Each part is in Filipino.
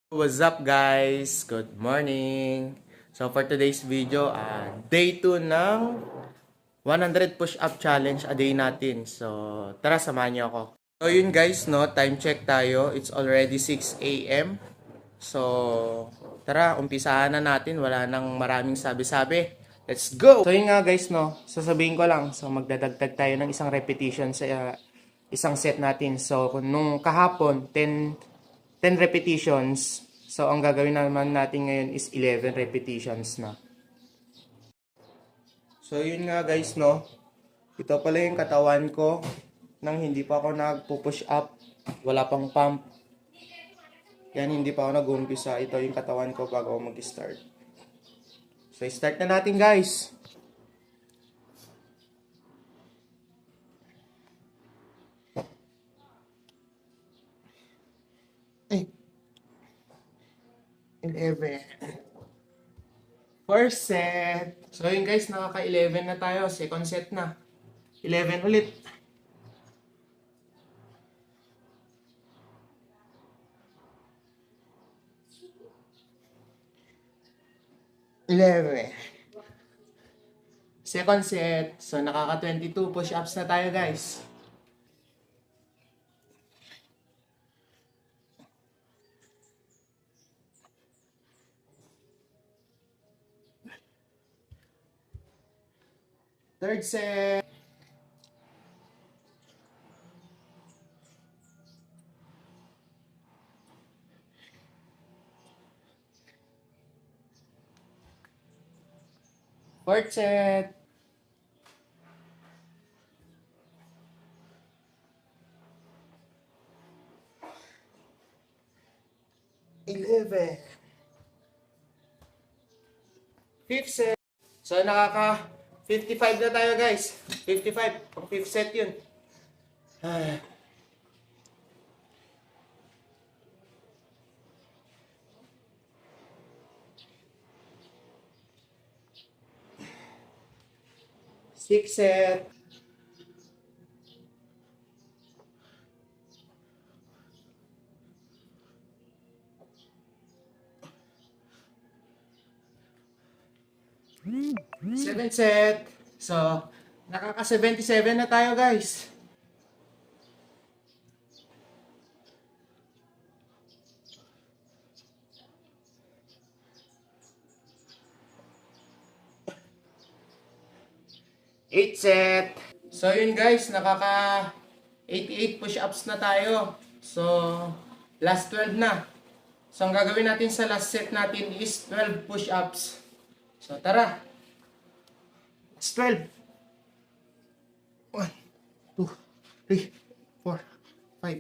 What's up guys? Good morning! So for today's video, day 2 ng 100 push-up challenge a day natin. So tara, samahan niyo ako. So yun guys, no, time check tayo. It's already 6 a.m. So tara, umpisahan na natin. Wala nang maraming sabi-sabi. Let's go! So yun nga guys, no, sasabihin ko lang. So magdadagdag tayo ng isang repetition sa isang set natin. So nung kahapon, 10 repetitions. So, ang gagawin naman natin ngayon is 11 repetitions na. So, yun nga guys, no. Ito pala yung katawan ko nang hindi pa ako nagpo-push up. Wala pang pump. Yan, hindi pa ako nag-uumpisa. Ito yung katawan ko bago ako mag-start. So, start na natin guys. Ay. 11. First set. So yun guys, nakaka-11 na tayo. Second set na. 11 ulit. Second set. So nakaka-22 push-ups na tayo guys. Third set. Fourth set. Fifth set. So nakaka 55 na tayo guys. 55. Pang fifth set yun. Sixth set. Seventh set. So, nakaka-77 na tayo guys. Eighth set. So yun guys, nakaka 88 push-ups na tayo. So, last 12 na. So, ang gagawin natin sa last set natin is 12 push-ups. So, tara. It's 12. 1, 2, 3, 4, 5,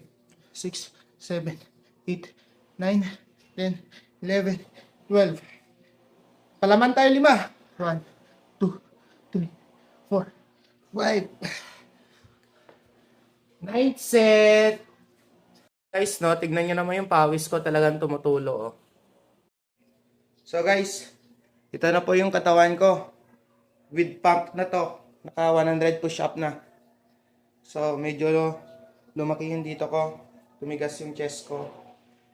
6, 7, 8, 9, 10, 11, 12. Palaman tayo 5. 1, 2, 3, 4, 5. Ninth set. Guys, no, tignan nyo naman yung pawis ko, talagang tumutulo. Oh. So guys, ito na po yung katawan ko. With pump na to. Naka 100 push-up na. So, medyo lumaki yung dito ko. Tumigas yung chest ko.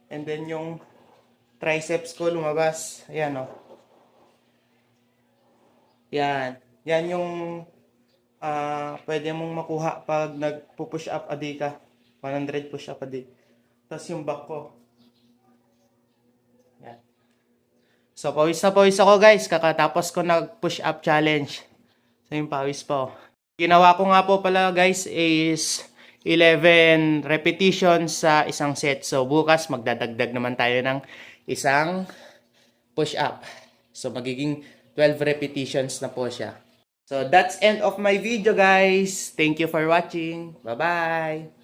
And then yung triceps ko lumabas. Ayan o. Yan. Yan yung pwede mong makuha pag nagpo-push up a day ka. 100 push up a day. Tapos yung back ko. Yan. So, pawis na pawis ako guys. Kakatapos ko nag-push up challenge. So, yung pawis po. Ginawa ko nga po pala guys is 11 repetitions sa isang set. So, bukas magdadagdag naman tayo ng isang push up. So, magiging 12 repetitions na po siya. So, that's end of my video guys. Thank you for watching. Bye-bye!